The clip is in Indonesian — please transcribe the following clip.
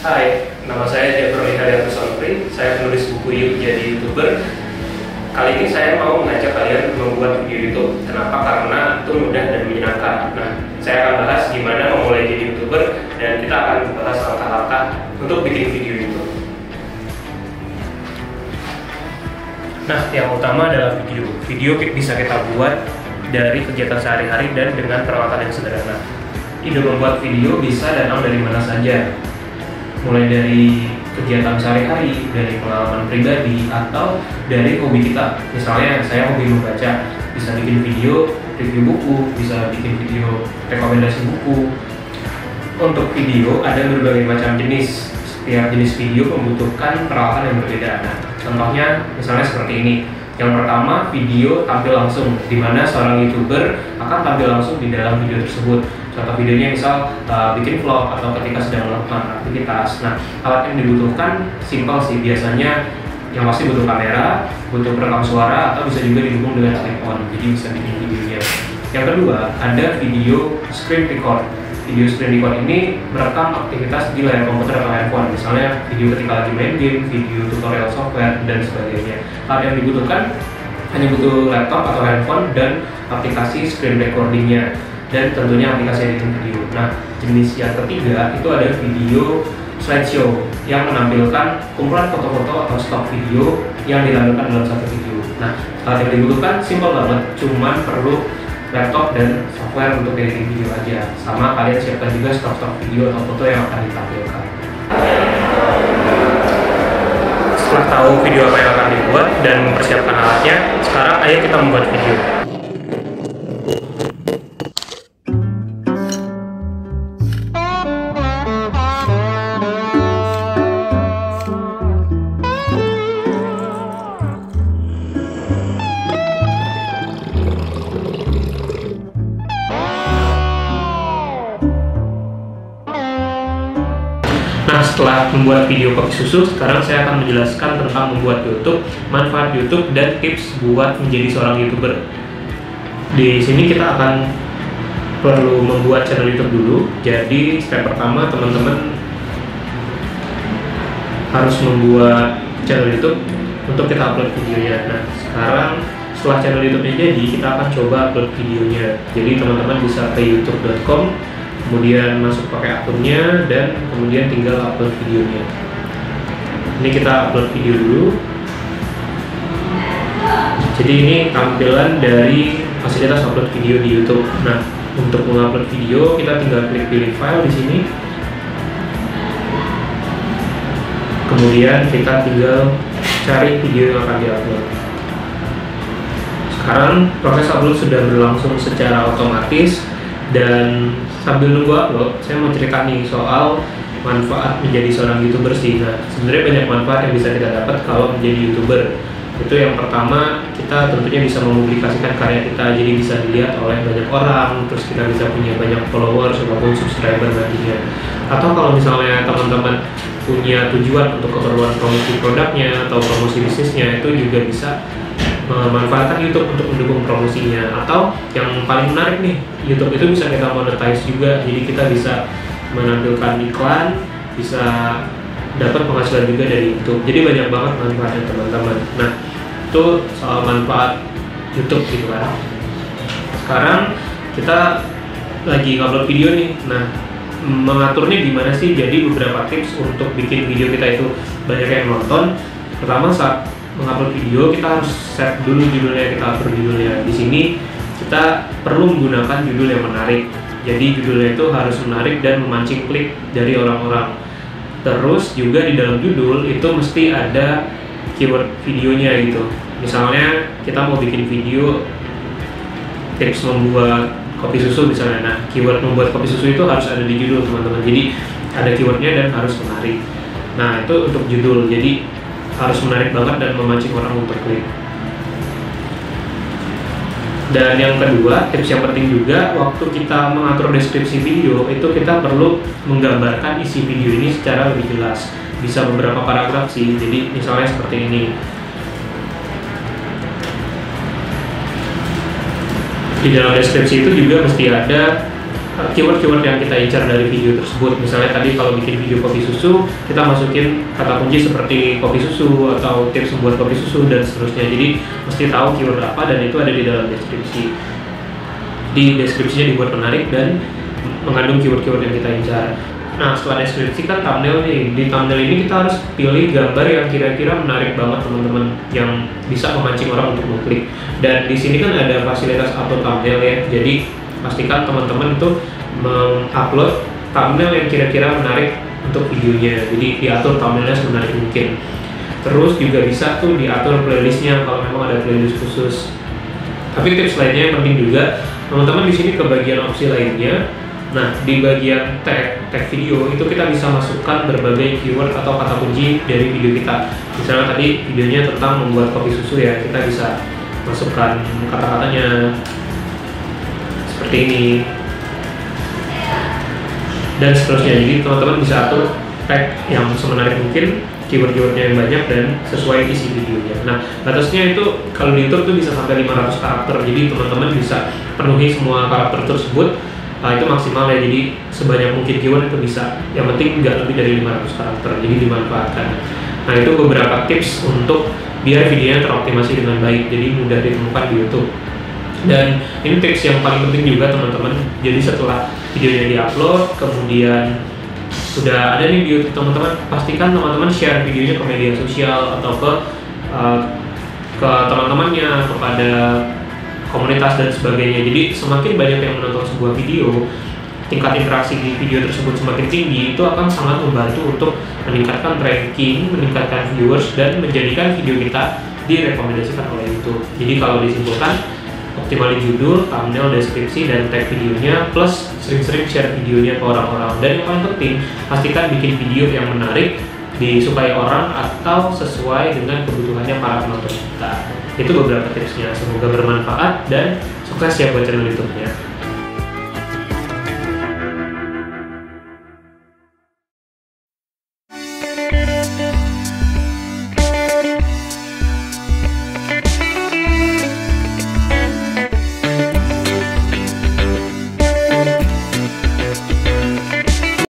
Hai, nama saya Jeffrey Haryanto Sonfri. Saya penulis buku Yuk Jadi YouTuber. Kali ini saya mau mengajak kalian membuat video YouTube. Kenapa? Karena itu mudah dan menyenangkan. Nah, saya akan bahas gimana memulai jadi YouTuber, dan kita akan bahas langkah-langkah untuk bikin video YouTube. Nah, yang utama adalah video. Video bisa kita buat dari kegiatan sehari-hari dan dengan peralatan yang sederhana. Ide membuat video bisa datang dari mana saja, mulai dari kegiatan sehari-hari, dari pengalaman pribadi, atau dari hobi kita. Misalnya saya hobi membaca, bisa bikin video review buku, bisa bikin video rekomendasi buku. Untuk video ada berbagai macam jenis. Setiap jenis video membutuhkan peralatan yang berbeda. Nah, contohnya misalnya seperti ini. Yang pertama, video tampil langsung, di mana seorang YouTuber akan tampil langsung di dalam video tersebut. Contoh videonya misal bikin vlog atau ketika sedang melakukan aktivitas. Nah, alat yang dibutuhkan simpel sih, biasanya yang pasti butuh kamera, butuh perekam suara, atau bisa juga didukung dengan iPhone, jadi bisa bikin videonya. Yang kedua, ada video screen record. Video screen record ini merekam aktivitas di layar komputer atau handphone, misalnya video ketika lagi main game, video tutorial software, dan sebagainya. Hal yang dibutuhkan hanya butuh laptop atau handphone dan aplikasi screen recordingnya, dan tentunya aplikasi editing video. Nah, jenis yang ketiga itu ada video slideshow yang menampilkan kumpulan foto-foto atau stok video yang ditampilkan dalam satu video. Nah, hal yang dibutuhkan simpel banget, cuman perlu laptop dan software untuk editing video aja. Sama kalian siapkan juga stok-stok video atau foto yang akan ditampilkan. Setelah tahu video apa yang akan dibuat dan mempersiapkan alatnya, sekarang ayo kita membuat video. Nah, setelah membuat video kopi susu, sekarang saya akan menjelaskan tentang membuat YouTube, manfaat YouTube, dan tips buat menjadi seorang YouTuber. Di sini kita akan perlu membuat channel YouTube dulu. Jadi step pertama, teman-teman harus membuat channel YouTube untuk kita upload videonya. Nah, sekarang setelah channel YouTube-nya jadi, kita akan coba upload videonya. Jadi teman-teman bisa ke youtube.com, kemudian masuk pakai akunnya, dan kemudian tinggal upload videonya. Ini kita upload video dulu. Jadi ini tampilan dari fasilitas upload video di YouTube. Nah, untuk mengupload video kita tinggal klik pilih file di sini. Kemudian kita tinggal cari video yang akan diupload. Sekarang proses upload sudah berlangsung secara otomatis. Dan sambil nunggu upload, saya mau cerita nih soal manfaat menjadi seorang YouTuber sih. Nah, sebenarnya banyak manfaat yang bisa kita dapat kalau menjadi YouTuber. Itu yang pertama, kita tentunya bisa mempublikasikan karya kita, jadi bisa dilihat oleh banyak orang, terus kita bisa punya banyak followers ataupun subscriber nantinya. Atau kalau misalnya teman-teman punya tujuan untuk keperluan promosi produknya atau promosi bisnisnya, itu juga bisa memanfaatkan YouTube untuk mendukung promosinya. Atau yang paling menarik nih, YouTube itu bisa kita monetize juga, jadi kita bisa menampilkan iklan, bisa dapat penghasilan juga dari YouTube. Jadi banyak banget manfaatnya teman-teman. Nah, itu soal manfaat YouTube gitu kan. Sekarang kita lagi ngupload video nih. Nah, mengaturnya gimana sih? Jadi beberapa tips untuk bikin video kita itu banyak yang nonton. Pertama, saat mengupload video kita harus set dulu judulnya, kita atur judulnya. Di sini kita perlu menggunakan judul yang menarik. Jadi judulnya itu harus menarik dan memancing klik dari orang-orang. Terus juga di dalam judul itu mesti ada keyword videonya gitu. Misalnya kita mau bikin video tips membuat kopi susu misalnya. Nah, keyword membuat kopi susu itu harus ada di judul teman-teman. Jadi ada keywordnya dan harus menarik. Nah, itu untuk judul. Jadi harus menarik banget dan memancing orang untuk klik. Dan yang kedua, tips yang penting juga, waktu kita mengatur deskripsi video, itu kita perlu menggambarkan isi video ini secara lebih jelas. Bisa beberapa paragraf sih, jadi misalnya seperti ini. Di dalam deskripsi itu juga mesti ada keyword-keyword yang kita incar dari video tersebut. Misalnya tadi kalau bikin video kopi susu, kita masukin kata kunci seperti kopi susu atau tips membuat kopi susu dan seterusnya. Jadi mesti tahu keyword apa, dan itu ada di dalam deskripsi. Di deskripsinya dibuat menarik dan mengandung keyword-keyword yang kita incar. Nah, setelah deskripsi kan thumbnail nih. Di thumbnail ini kita harus pilih gambar yang kira-kira menarik banget teman-teman, yang bisa memancing orang untuk mengklik. Dan di sini kan ada fasilitas upload thumbnail ya. Jadi pastikan teman-teman itu mengupload thumbnail yang kira-kira menarik untuk videonya. Jadi diatur thumbnailnya semenarik mungkin. Terus juga bisa tuh diatur playlistnya kalau memang ada playlist khusus. Tapi tips lainnya yang penting juga, teman-teman di sini ke bagian opsi lainnya. Nah, di bagian tag video itu kita bisa masukkan berbagai keyword atau kata kunci dari video kita. Misalnya tadi videonya tentang membuat kopi susu ya, kita bisa masukkan kata-katanya seperti ini dan seterusnya. Jadi teman-teman bisa atur tag yang semenarik mungkin, keyword-keywordnya yang banyak dan sesuai isi videonya. Nah, batasnya itu kalau di YouTube tuh bisa sampai 500 karakter. Jadi teman-teman bisa penuhi semua karakter tersebut. Itu maksimal ya, jadi sebanyak mungkin keyword itu bisa. Yang penting nggak lebih dari 500 karakter, jadi dimanfaatkan. Nah, itu beberapa tips untuk biar videonya teroptimasi dengan baik, jadi mudah ditemukan di YouTube. Dan ini tips yang paling penting juga teman-teman. Jadi setelah videonya diupload, kemudian sudah ada nih di YouTube teman-teman, pastikan teman-teman share videonya ke media sosial atau ke teman-temannya, kepada komunitas dan sebagainya. Jadi semakin banyak yang menonton sebuah video, tingkat interaksi di video tersebut semakin tinggi, itu akan sangat membantu untuk meningkatkan ranking, meningkatkan viewers, dan menjadikan video kita direkomendasikan oleh YouTube. Jadi kalau disimpulkan, optimalin judul, thumbnail, deskripsi, dan tag videonya, plus sering-sering share videonya ke orang-orang. Dan yang paling penting, pastikan bikin video yang menarik, disukai orang, atau sesuai dengan kebutuhannya para penonton kita. Itu beberapa tipsnya, semoga bermanfaat dan sukses ya buat channel YouTube-nya.